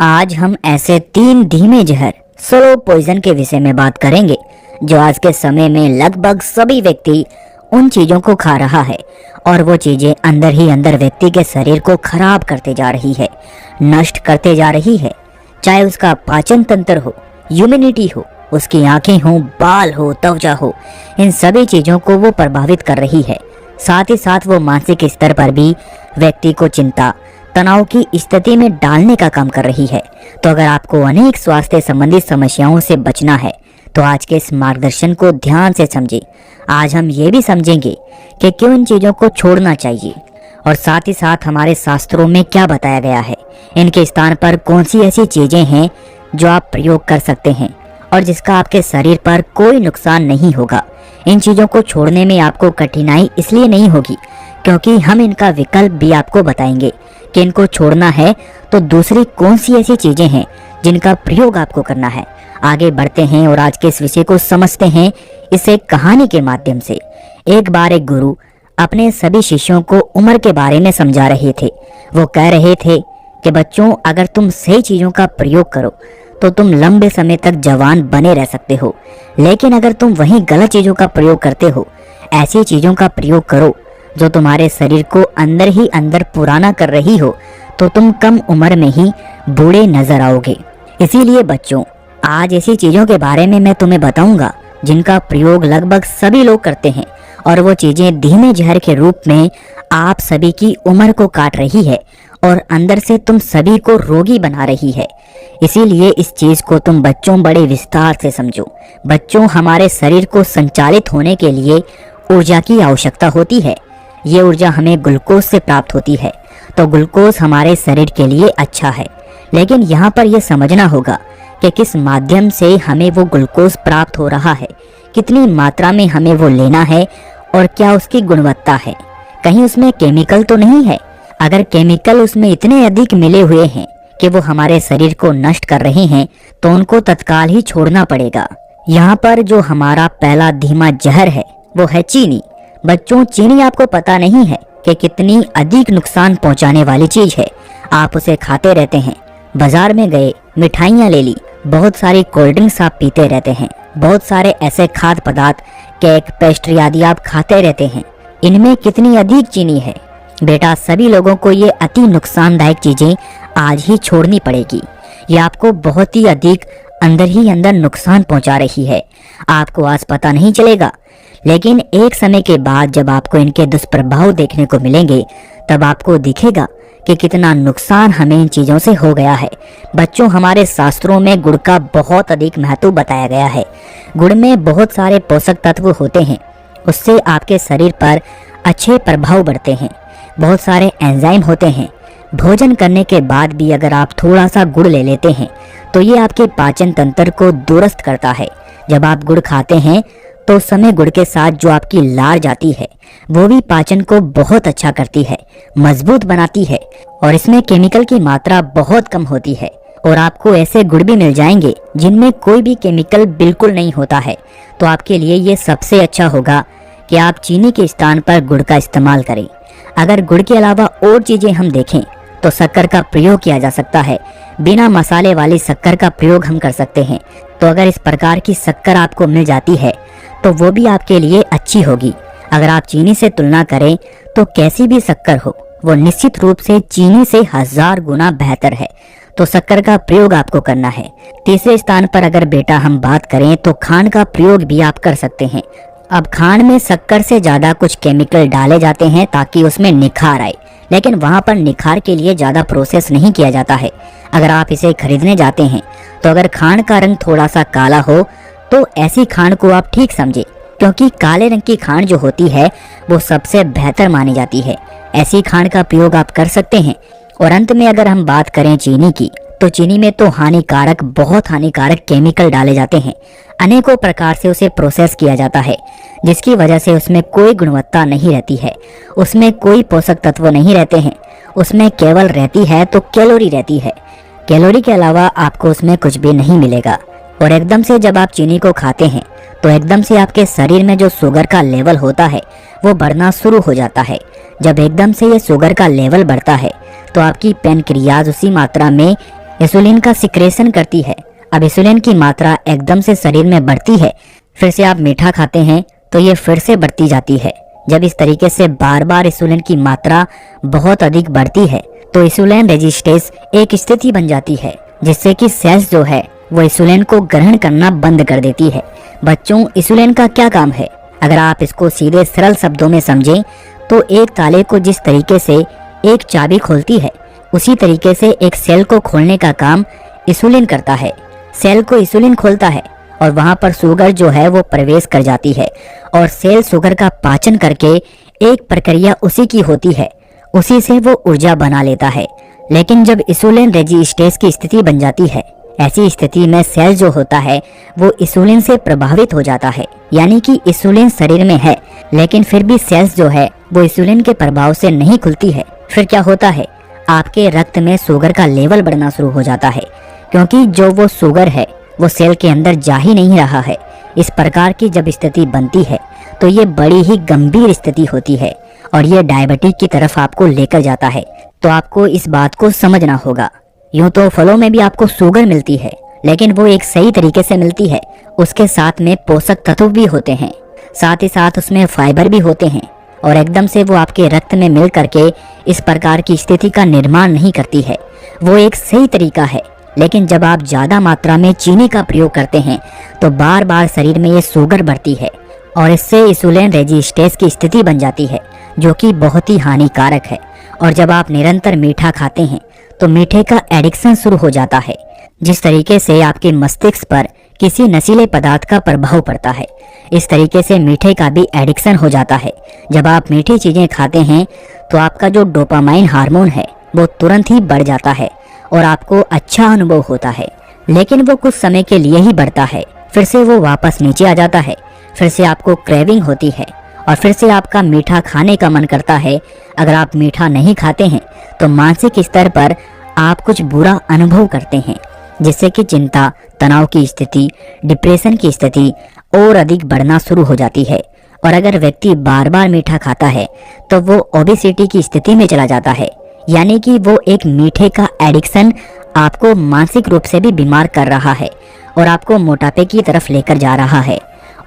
आज हम ऐसे 3 धीमे जहर स्लो पॉइजन के विषय में बात करेंगे जो आज के समय में लगभग सभी व्यक्ति उन चीजों को खा रहा है और वो चीजें अंदर ही अंदर व्यक्ति के शरीर को खराब करते जा रही है, नष्ट करते जा रही है। चाहे उसका पाचन तंत्र हो, इम्यूनिटी हो, उसकी आंखें हो, बाल हो, त्वचा हो, इन सभी चीजों को वो प्रभावित कर रही है। साथ ही साथ वो मानसिक स्तर पर भी व्यक्ति को चिंता, तनाव की स्थिति में डालने का काम कर रही है। तो अगर आपको अनेक स्वास्थ्य संबंधी समस्याओं से बचना है तो आज के इस मार्गदर्शन को ध्यान से समझें। आज हम ये भी समझेंगे कि क्यों इन चीजों को छोड़ना चाहिए और साथ ही साथ हमारे शास्त्रों में क्या बताया गया है, इनके स्थान पर कौन सी ऐसी चीजें हैं जो आप प्रयोग कर सकते हैं और जिसका आपके शरीर पर कोई नुकसान नहीं होगा। इन चीजों को छोड़ने में आपको कठिनाई इसलिए नहीं होगी क्योंकि हम इनका विकल्प भी आपको बताएंगे कि इनको छोड़ना है तो दूसरी कौन सी ऐसी चीजें हैं जिनका प्रयोग आपको करना है। आगे बढ़ते हैं और आज के इस विषय को समझते हैं इस एक कहानी के माध्यम से। एक बार एक गुरु अपने सभी शिष्यों को उम्र के बारे में समझा रहे थे। वो कह रहे थे कि बच्चों, अगर तुम सही चीजों का प्रयोग करो तो तुम लंबे समय तक जवान बने रह सकते हो, लेकिन अगर तुम वहीं गलत चीजों का प्रयोग करते हो, ऐसी चीजों का प्रयोग करो जो तुम्हारे शरीर को अंदर ही अंदर पुराना कर रही हो, तो तुम कम उम्र में ही बूढ़े नजर आओगे। इसीलिए बच्चों, आज ऐसी चीजों के बारे में मैं तुम्हें बताऊंगा जिनका प्रयोग लगभग सभी लोग करते हैं और वो चीजें धीमे जहर के रूप में आप सभी की उम्र को काट रही है और अंदर से तुम सभी को रोगी बना रही है। इसीलिए इस चीज को तुम बच्चों बड़े विस्तार से समझो। बच्चों, हमारे शरीर को संचालित होने के लिए ऊर्जा की आवश्यकता होती है। ये ऊर्जा हमें ग्लूकोज से प्राप्त होती है, तो ग्लूकोज हमारे शरीर के लिए अच्छा है, लेकिन यहाँ पर यह समझना होगा कि किस माध्यम से हमें वो ग्लूकोज प्राप्त हो रहा है, कितनी मात्रा में हमें वो लेना है और क्या उसकी गुणवत्ता है। कहीं उसमें केमिकल तो नहीं है। अगर केमिकल उसमें इतने अधिक मिले हुए हैं कि वो हमारे शरीर को नष्ट कर रहे हैं तो उनको तत्काल ही छोड़ना पड़ेगा। यहाँ पर जो हमारा पहला धीमा जहर है वो है चीनी। बच्चों, चीनी आपको पता नहीं है कि कितनी अधिक नुकसान पहुंचाने वाली चीज है। आप उसे खाते रहते हैं, बाजार में गए, मिठाइयाँ ले ली, बहुत सारी कोल्ड ड्रिंक्स आप पीते रहते हैं, बहुत सारे ऐसे खाद्य पदार्थ, केक, पेस्ट्री आदि आप खाते रहते हैं। इनमें कितनी अधिक चीनी है। बेटा, सभी लोगों को ये अति नुकसानदायक चीजें आज ही छोड़नी पड़ेगी। ये आपको बहुत ही अधिक अंदर ही अंदर नुकसान पहुंचा रही है। आपको आज पता नहीं चलेगा, लेकिन एक समय के बाद जब आपको इनके दुष्प्रभाव देखने को मिलेंगे तब आपको दिखेगा कि कितना नुकसान हमें इन चीजों से हो गया है। बच्चों, हमारे शास्त्रों में गुड़ का बहुत अधिक महत्व बताया गया है। गुड़ में बहुत सारे पोषक तत्व होते हैं, उससे आपके शरीर पर अच्छे प्रभाव बढ़ते हैं। बहुत एंजाइम एंजाइम होते हैं। भोजन करने के बाद भी अगर आप थोड़ा सा गुड़ ले लेते हैं तो ये आपके पाचन तंत्र को दुरुस्त करता है। जब आप गुड़ खाते हैं तो उस समय गुड़ के साथ जो आपकी लार जाती है वो भी पाचन को बहुत अच्छा करती है, मजबूत बनाती है और इसमें केमिकल की मात्रा बहुत कम होती है। और आपको ऐसे गुड़ भी मिल जाएंगे जिनमें कोई भी केमिकल बिल्कुल नहीं होता है। तो आपके लिए ये सबसे अच्छा होगा कि आप चीनी के स्थान पर गुड़ का इस्तेमाल करें। अगर गुड़ के अलावा और चीजें हम देखें तो शक्कर का प्रयोग किया जा सकता है। बिना मसाले वाली शक्कर का प्रयोग हम कर सकते हैं। तो अगर इस प्रकार की शक्कर आपको मिल जाती है तो वो भी आपके लिए अच्छी होगी। अगर आप चीनी से तुलना करें तो कैसी भी शक्कर हो, वो निश्चित रूप से चीनी से 1000 गुना बेहतर है। तो शक्कर का प्रयोग आपको करना है। तीसरे स्थान पर अगर बेटा हम बात करें तो खांड का प्रयोग भी आप कर सकते हैं। अब खांड में शक्कर से ज्यादा कुछ केमिकल डाले जाते हैं ताकि उसमें निखार आए, लेकिन वहाँ पर निखार के लिए ज्यादा प्रोसेस नहीं किया जाता है। अगर आप इसे खरीदने जाते हैं तो अगर खांड का रंग थोड़ा सा काला हो तो ऐसी खांड को आप ठीक समझे, क्योंकि काले रंग की खांड जो होती है वो सबसे बेहतर मानी जाती है। ऐसी खांड का प्रयोग आप कर सकते हैं। और अंत में अगर हम बात करें चीनी की, तो चीनी में तो बहुत हानिकारक केमिकल डाले जाते हैं। अनेकों प्रकार से उसे प्रोसेस किया जाता है, जिसकी वजह से उसमें कोई गुणवत्ता नहीं रहती है, उसमें कोई पोषक तत्व नहीं रहते हैं। उसमें केवल रहती है तो कैलोरी रहती है। कैलोरी के अलावा आपको उसमें कुछ भी नहीं मिलेगा। और एकदम से जब आप चीनी को खाते हैं तो एकदम से आपके शरीर में जो शुगर का लेवल होता है वो बढ़ना शुरू हो जाता है। जब एकदम से ये शुगर का लेवल बढ़ता है तो आपकी पैनक्रियाज उसी मात्रा में इंसुलिन का सिक्रेशन करती है। अब इंसुलिन की मात्रा एकदम से शरीर में बढ़ती है। फिर से आप मीठा खाते हैं तो ये फिर से बढ़ती जाती है। जब इस तरीके से बार बार इंसुलिन की मात्रा बहुत अधिक बढ़ती है तो इंसुलिन रेजिस्टेंस एक स्थिति बन जाती है, जिससे कि सेल्स जो है वो इंसुलिन को ग्रहण करना बंद कर देती है। बच्चों, इंसुलिन का क्या काम है? अगर आप इसको सीधे सरल शब्दों में समझें तो एक ताले को जिस तरीके से एक चाबी खोलती है, उसी तरीके से एक सेल को खोलने का काम इंसुलिन करता है। सेल को इंसुलिन खोलता है और वहां पर शुगर जो है वो प्रवेश कर जाती है और सेल शुगर का पाचन करके एक प्रक्रिया उसी की होती है, उसी से वो ऊर्जा बना लेता है। लेकिन जब इंसुलिन रेजिस्टेंस की स्थिति बन जाती है, ऐसी स्थिति में सेल जो होता है वो इंसुलिन से प्रभावित हो जाता है। यानी कि इंसुलिन शरीर में है लेकिन फिर भी सेल्स जो है वो इंसुलिन के प्रभाव से नहीं खुलती है। फिर क्या होता है, आपके रक्त में शुगर का लेवल बढ़ना शुरू हो जाता है, क्योंकि जो वो शुगर है वो सेल के अंदर जा ही नहीं रहा है। इस प्रकार की जब स्थिति बनती है तो ये बड़ी ही गंभीर स्थिति होती है और ये डायबिटीज की तरफ आपको लेकर जाता है। तो आपको इस बात को समझना होगा। यूं तो फलों में भी आपको शुगर मिलती है, लेकिन वो एक सही तरीके से मिलती है। उसके साथ में पोषक तत्व भी होते हैं, साथ ही साथ उसमें फाइबर भी होते हैं और एकदम से वो आपके रक्त में मिल करके इस प्रकार की स्थिति का निर्माण नहीं करती है। वो एक सही तरीका है। लेकिन जब आप ज्यादा मात्रा में चीनी का प्रयोग करते हैं तो बार बार शरीर में ये शुगर बढ़ती है और इससे इंसुलिन रेजिस्टेंस की स्थिति बन जाती है, जो कि बहुत ही हानिकारक है। और जब आप निरंतर मीठा खाते हैं तो मीठे का एडिक्शन शुरू हो जाता है। जिस तरीके से आपके मस्तिष्क पर किसी नशीले पदार्थ का प्रभाव पड़ता है, इस तरीके से मीठे का भी एडिक्शन हो जाता है। जब आप मीठी चीजें खाते हैं तो आपका जो डोपामाइन हार्मोन है वो तुरंत ही बढ़ जाता है और आपको अच्छा अनुभव होता है। लेकिन वो कुछ समय के लिए ही बढ़ता है, फिर से वो वापस नीचे आ जाता है। फिर से आपको क्रेविंग होती है और फिर से आपका मीठा खाने का मन करता है। अगर आप मीठा नहीं खाते हैं तो मानसिक स्तर पर आप कुछ बुरा अनुभव करते हैं, जिससे कि चिंता, तनाव की स्थिति, डिप्रेशन की स्थिति और अधिक बढ़ना शुरू हो जाती है। और अगर व्यक्ति बार बार मीठा खाता है तो वो ओबेसिटी की स्थिति में चला जाता है। यानी कि वो एक मीठे का एडिक्शन आपको मानसिक रूप से भी बीमार कर रहा है और आपको मोटापे की तरफ लेकर जा रहा है।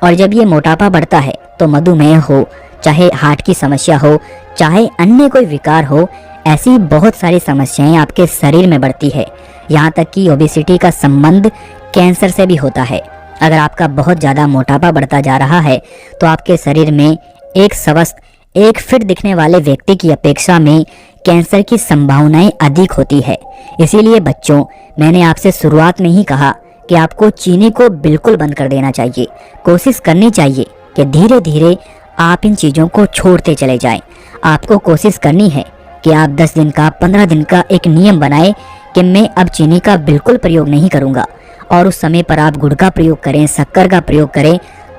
और जब ये मोटापा बढ़ता है तो मधुमेह हो, चाहे हार्ट की समस्या हो, चाहे अन्य कोई विकार हो, ऐसी बहुत सारी समस्याएं आपके शरीर में बढ़ती है। यहाँ तक कि ओबेसिटी का संबंध कैंसर से भी होता है। अगर आपका बहुत ज़्यादा मोटापा बढ़ता जा रहा है तो आपके शरीर में एक स्वस्थ, एक फिट दिखने वाले व्यक्ति की अपेक्षा में कैंसर की संभावनाएं अधिक होती है। इसीलिए बच्चों, मैंने आपसे शुरुआत में ही कहा कि आपको चीनी को बिल्कुल बंद कर देना चाहिए। कोशिश करनी चाहिए कि धीरे धीरे आप इन चीज़ों को छोड़ते चले जाएं। आपको कोशिश करनी है कि आप 10 दिन का, 15 दिन का एक नियम बनाएं कि मैं अब चीनी का बिल्कुल प्रयोग नहीं करूंगा, और उस समय पर आप गुड़ का प्रयोग करें, शक्कर का प्रयोग करें।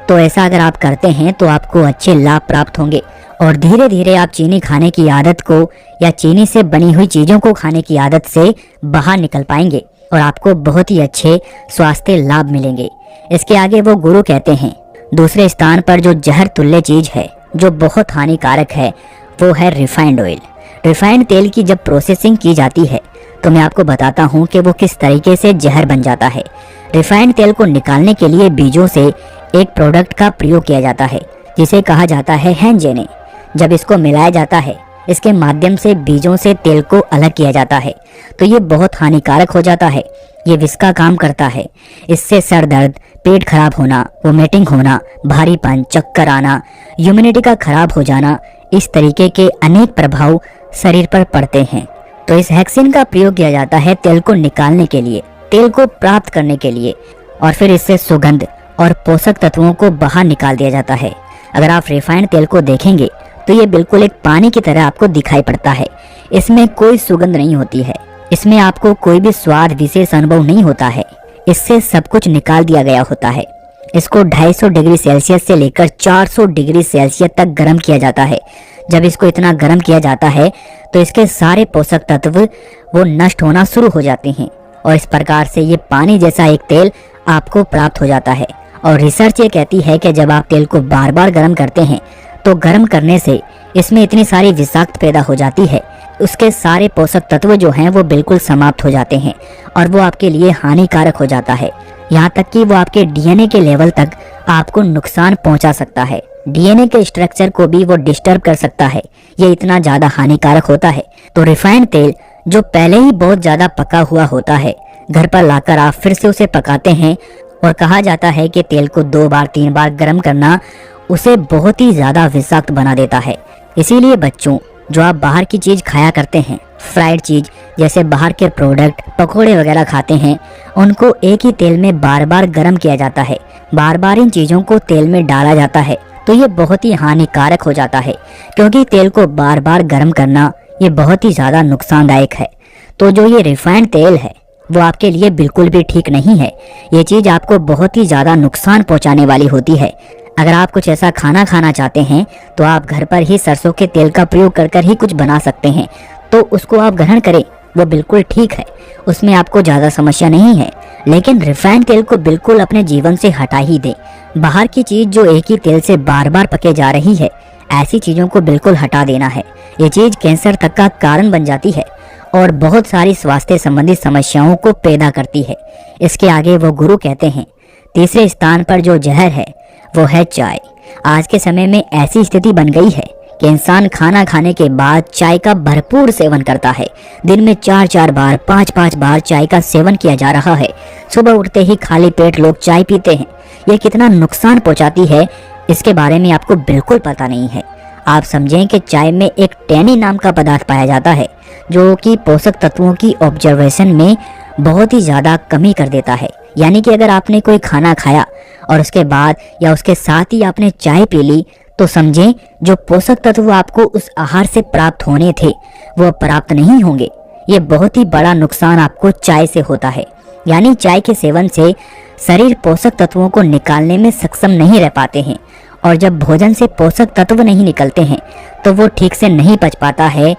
तो ऐसा अगर आप करते हैं तो आपको अच्छे लाभ प्राप्त होंगे और धीरे धीरे आप चीनी खाने की आदत को या चीनी से बनी हुई चीज़ों को खाने की आदत से बाहर निकल पाएंगे और आपको बहुत ही अच्छे स्वास्थ्य लाभ मिलेंगे। इसके आगे वो गुरु कहते हैं, दूसरे स्थान पर जो जहर तुल्य चीज है जो बहुत हानिकारक है वो है रिफाइंड ऑयल। रिफाइंड तेल की जब प्रोसेसिंग की जाती है तो मैं आपको बताता हूँ कि वो किस तरीके से जहर बन जाता है। रिफाइंड तेल को निकालने के लिए बीजों से एक प्रोडक्ट का प्रयोग किया जाता है जिसे कहा जाता है हैंजेने। जब इसको मिलाया जाता है, इसके माध्यम से बीजों से तेल को अलग किया जाता है, तो ये बहुत हानिकारक हो जाता है। ये विष का काम करता है। इससे सर दर्द, पेट खराब होना, वोमिटिंग होना, भारीपन, चक्कर आना, इम्यूनिटी का खराब हो जाना, इस तरीके के अनेक प्रभाव शरीर पर पड़ते हैं। तो इस हेक्सिन का प्रयोग किया जाता है तेल को निकालने के लिए, तेल को प्राप्त करने के लिए, और फिर इससे सुगंध और पोषक तत्वों को बाहर निकाल दिया जाता है। अगर आप रिफाइंड तेल को देखेंगे तो ये बिल्कुल एक पानी की तरह आपको दिखाई पड़ता है। इसमें कोई सुगंध नहीं होती है, इसमें आपको कोई भी स्वाद विशेष अनुभव नहीं होता है। इससे सब कुछ निकाल दिया गया होता है। इसको 250 डिग्री सेल्सियस से लेकर 400 डिग्री सेल्सियस तक गर्म किया जाता है। जब इसको इतना गर्म किया जाता है तो इसके सारे पोषक तत्व वो नष्ट होना शुरू हो जाते हैं और इस प्रकार से ये पानी जैसा एक तेल आपको प्राप्त हो जाता है। और रिसर्च ये कहती है कि जब आप तेल को बार बार गर्म करते हैं तो गर्म करने से इसमें इतनी सारी विषाक्त पैदा हो जाती है उसके सारे पोषक तत्व जो हैं वो बिल्कुल समाप्त हो जाते हैं और वो आपके लिए हानिकारक हो जाता है। यहाँ तक कि वो आपके डीएनए के लेवल तक आपको नुकसान पहुंचा सकता है। डीएनए के स्ट्रक्चर को भी वो डिस्टर्ब कर सकता है। ये इतना ज्यादा हानिकारक होता है। तो रिफाइंड तेल जो पहले ही बहुत ज्यादा पका हुआ होता है, घर पर लाकर आप फिर से उसे पकाते हैं और कहा जाता है कि तेल को 2 बार 3 बार गर्म करना उसे बहुत ही ज्यादा विषाक्त बना देता है। इसीलिए बच्चों, जो आप बाहर की चीज खाया करते हैं, फ्राइड चीज जैसे बाहर के प्रोडक्ट पकोड़े वगैरह खाते हैं, उनको एक ही तेल में बार बार गर्म किया जाता है। बार बार इन चीजों को तेल में डाला जाता है तो ये बहुत ही हानिकारक हो जाता है, क्योंकि तेल को बार बार गर्म करना ये बहुत ही ज्यादा नुकसानदायक है। तो जो ये रिफाइंड तेल है वो आपके लिए बिल्कुल भी ठीक नहीं है। ये चीज आपको बहुत ही ज्यादा नुकसान पहुंचाने वाली होती है। अगर आप कुछ ऐसा खाना खाना चाहते हैं तो आप घर पर ही सरसों के तेल का प्रयोग कर ही कुछ बना सकते हैं, तो उसको आप ग्रहण करें, वो बिल्कुल ठीक है, उसमें आपको ज्यादा समस्या नहीं है। लेकिन रिफाइंड तेल को बिल्कुल अपने जीवन से हटा ही दें। बाहर की चीज जो एक ही तेल से बार बार पके जा रही है, ऐसी चीजों को बिल्कुल हटा देना है। ये चीज कैंसर तक का कारण बन जाती है और बहुत सारी स्वास्थ्य संबंधी समस्याओं को पैदा करती है। इसके आगे वो गुरु कहते हैं, तीसरे स्थान पर जो जहर है वो है चाय। आज के समय में ऐसी स्थिति बन गई है कि इंसान खाना खाने के बाद चाय का भरपूर सेवन करता है। दिन में 4-4 बार 5-5 बार चाय का सेवन किया जा रहा है। सुबह उठते ही खाली पेट लोग चाय पीते हैं। ये कितना नुकसान पहुंचाती है इसके बारे में आपको बिल्कुल पता नहीं है। आप समझें कि चाय में एक टैनिन नाम का पदार्थ पाया जाता है जो कि पोषक तत्वों की ऑब्जर्वेशन में बहुत ही ज्यादा कमी कर देता है। यानी कि अगर आपने कोई खाना खाया और उसके बाद या उसके साथ ही आपने चाय पी ली तो समझें जो पोषक तत्व आपको उस आहार से प्राप्त होने थे वो प्राप्त नहीं होंगे। ये बहुत ही बड़ा नुकसान आपको चाय से होता है। यानी चाय के सेवन से शरीर पोषक तत्वों को निकालने में सक्षम नहीं रह पाते हैं और जब भोजन से पोषक तत्व नहीं निकलते हैं तो वो ठीक से नहीं पच पाता है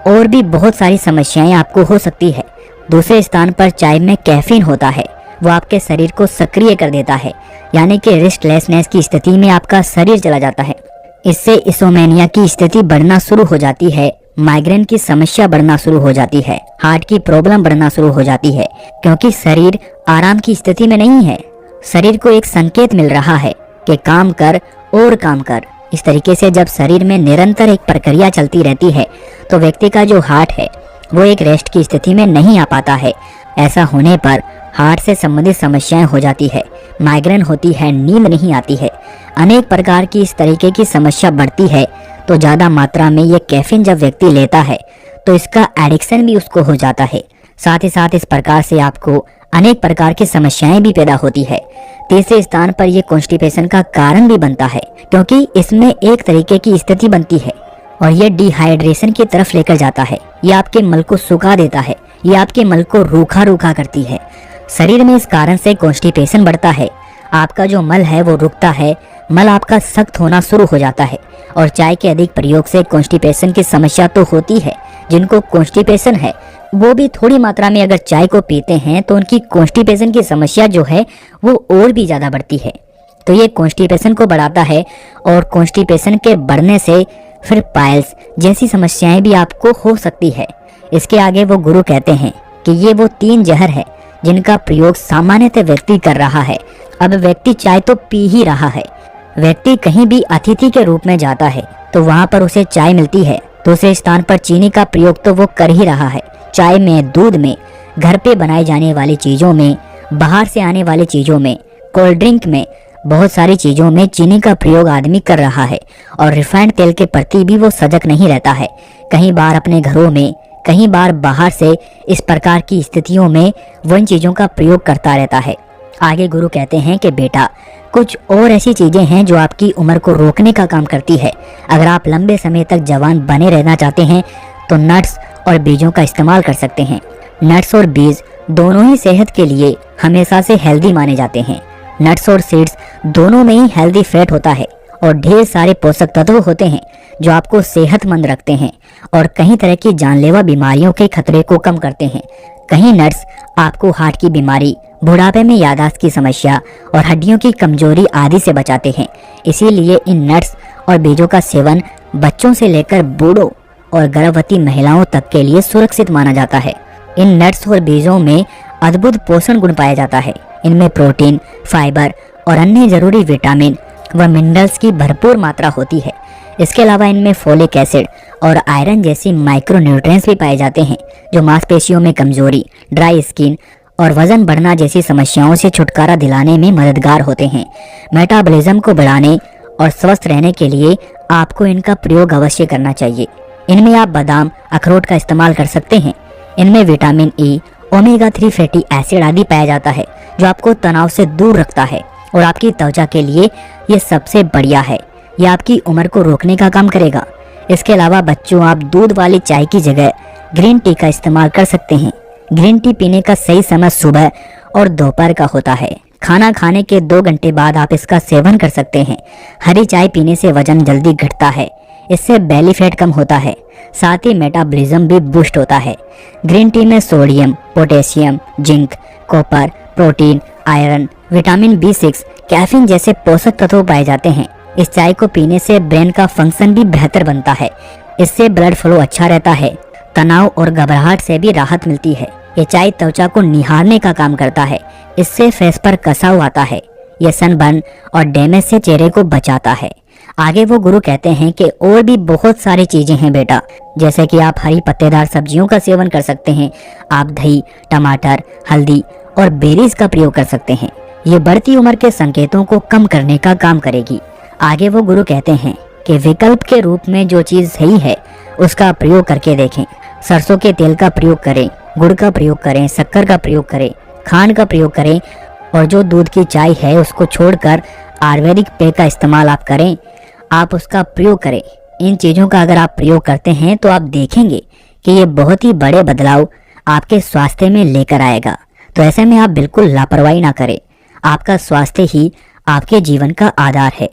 और भी बहुत सारी समस्याएं आपको हो सकती है। दूसरे स्थान पर चाय में कैफीन होता है, वो आपके शरीर को सक्रिय कर देता है, यानी कि रेस्टलेसनेस की स्थिति में आपका शरीर चला जाता है। इससे इंसोम्निया की स्थिति बढ़ना शुरू हो जाती है, माइग्रेन की समस्या बढ़ना शुरू हो जाती है, हार्ट की प्रॉब्लम बढ़ना शुरू हो जाती है, क्योंकि शरीर आराम की स्थिति में नहीं है। शरीर को एक संकेत मिल रहा है कि काम कर और काम कर। इस तरीके से जब शरीर में निरंतर एक प्रक्रिया चलती रहती है तो व्यक्ति का जो हार्ट है वो एक रेस्ट की स्थिति में नहीं आ पाता है। ऐसा होने पर हार्ट से संबंधित समस्याएं हो जाती है, माइग्रेन होती है, नींद नहीं आती है, अनेक प्रकार की इस तरीके की समस्या बढ़ती है। तो ज़्यादा मात्रा में ये कैफीन जब व्यक्ति लेता है तो इसका एडिक्शन भी उसको हो जाता है। साथ ही साथ इस प्रकार से आपको अनेक प्रकार की समस्याएं भी पैदा होती है। तीसरे स्थान पर यह कॉन्स्टिपेशन का कारण भी बनता है, क्योंकि इसमें एक तरीके की स्थिति बनती है और ये डिहाइड्रेशन की तरफ लेकर जाता है। ये आपके मल को सुखा देता है, ये आपके मल को रूखा रूखा करती है। शरीर में इस कारण से कॉन्स्टिपेशन बढ़ता है, आपका जो मल है वो रुकता है, मल आपका सख्त होना शुरू हो जाता है। और चाय के अधिक प्रयोग से कॉन्स्टिपेशन की समस्या तो होती है। जिनको कॉन्स्टिपेशन है वो भी थोड़ी मात्रा में अगर चाय को पीते हैं तो उनकी कॉन्स्टिपेशन की समस्या जो है वो और भी ज़्यादा बढ़ती है। तो ये कॉन्स्टिपेशन को बढ़ाता है और कॉन्स्टिपेशन के बढ़ने से फिर पाइल्स जैसी समस्याएं भी आपको हो सकती है। इसके आगे वो गुरु कहते हैं कि ये वो 3 जहर है जिनका प्रयोग सामान्यतः व्यक्ति कर रहा है। अब व्यक्ति चाय तो पी ही रहा है, व्यक्ति कहीं भी अतिथि के रूप में जाता है तो वहाँ पर उसे चाय मिलती है। दूसरे स्थान पर चीनी का प्रयोग तो वो कर ही रहा है। चाय में, दूध में, घर पे बनाई जाने वाली चीज़ों में, बाहर से आने वाली चीज़ों में, कोल्ड ड्रिंक में, बहुत सारी चीज़ों में चीनी का प्रयोग आदमी कर रहा है। और रिफाइंड तेल के प्रति भी वो सजग नहीं रहता है। कहीं बार अपने घरों में, कहीं बार बाहर से इस प्रकार की स्थितियों में वो इन चीज़ों का प्रयोग करता रहता है। आगे गुरु कहते हैं कि बेटा, कुछ और ऐसी चीज़ें हैं जो आपकी उम्र को रोकने का काम करती है। अगर आप लंबे समय तक जवान बने रहना चाहते हैं तो नट्स और बीजों का इस्तेमाल कर सकते हैं। नट्स और बीज दोनों ही सेहत के लिए हमेशा से हेल्दी माने जाते हैं। नट्स और सीड्स दोनों में ही हेल्दी फैट होता है और ढेर सारे पोषक तत्व होते हैं जो आपको सेहतमंद रखते हैं और कई तरह की जानलेवा बीमारियों के खतरे को कम करते हैं। कहीं नट्स आपको हार्ट की बीमारी, बुढ़ापे में याददाश्त की समस्या और हड्डियों की कमजोरी आदि से बचाते हैं। इसीलिए इन नट्स और बीजों का सेवन बच्चों से लेकर बूढ़ों और गर्भवती महिलाओं तक के लिए सुरक्षित माना जाता है। इन नट्स और बीजों में अद्भुत पोषण गुण पाया जाता है। इनमें प्रोटीन, फाइबर और अन्य जरूरी विटामिन व मिनरल्स की भरपूर मात्रा होती है। इसके अलावा इनमें फोलिक एसिड और आयरन जैसी माइक्रो न्यूट्रिएंट्स भी पाए जाते हैं, जो मांसपेशियों में कमजोरी, ड्राई स्किन और वजन बढ़ना जैसी समस्याओं से छुटकारा दिलाने में मददगार होते हैं। मेटाबॉलिज्म को बढ़ाने और स्वस्थ रहने के लिए आपको इनका प्रयोग अवश्य करना चाहिए। इनमें आप बादाम, अखरोट का इस्तेमाल कर सकते हैं। इनमें vitamin E, omega 3 fatty acid आदि पाया जाता है, जो आपको तनाव से दूर रखता है और आपकी त्वचा के लिए ये सबसे बढ़िया है। यह आपकी उम्र को रोकने का काम करेगा। इसके अलावा बच्चों, आप दूध वाली चाय की जगह ग्रीन टी का इस्तेमाल कर सकते हैं। ग्रीन टी पीने का सही समय सुबह और दोपहर का होता है। खाना खाने के 2 घंटे बाद आप इसका सेवन कर सकते हैं। हरी चाय पीने से वजन जल्दी घटता है, इससे बेली फैट कम होता है, साथ ही मेटाबॉलिज्म भी बूस्ट होता है। ग्रीन टी में sodium, potassium, zinc, copper, protein, iron, vitamin B6, caffeine जैसे पोषक तत्व पाए जाते हैं। इस चाय को पीने से ब्रेन का फंक्शन भी बेहतर बनता है। इससे ब्लड फ्लो अच्छा रहता है, तनाव और घबराहट से भी राहत मिलती है। ये चाय त्वचा को निहारने का काम करता है। इससे फेस पर कसाव आता है। यह सनबर्न और डैमेज से चेहरे को बचाता है। आगे वो गुरु कहते हैं कि और भी बहुत सारी चीजें हैं बेटा, जैसे कि आप हरी पत्तेदार सब्जियों का सेवन कर सकते हैं। आप दही, टमाटर, हल्दी और बेरीज का प्रयोग कर सकते हैं। ये बढ़ती उम्र के संकेतों को कम करने का काम करेगी। आगे वो गुरु कहते हैं कि विकल्प के रूप में जो चीज सही है उसका प्रयोग करके देखें। सरसों के तेल का प्रयोग करें, गुड़ का प्रयोग करें, शक्कर का प्रयोग करें, खांड का प्रयोग करें और जो दूध की चाय है उसको छोड़कर आयुर्वेदिक पेय का इस्तेमाल आप करें। आप उसका प्रयोग करें। इन चीज़ों का अगर आप प्रयोग करते हैं तो आप देखेंगे कि ये बहुत ही बड़े बदलाव आपके स्वास्थ्य में लेकर आएगा। तो ऐसे में आप बिल्कुल लापरवाही ना करें। आपका स्वास्थ्य ही आपके जीवन का आधार है।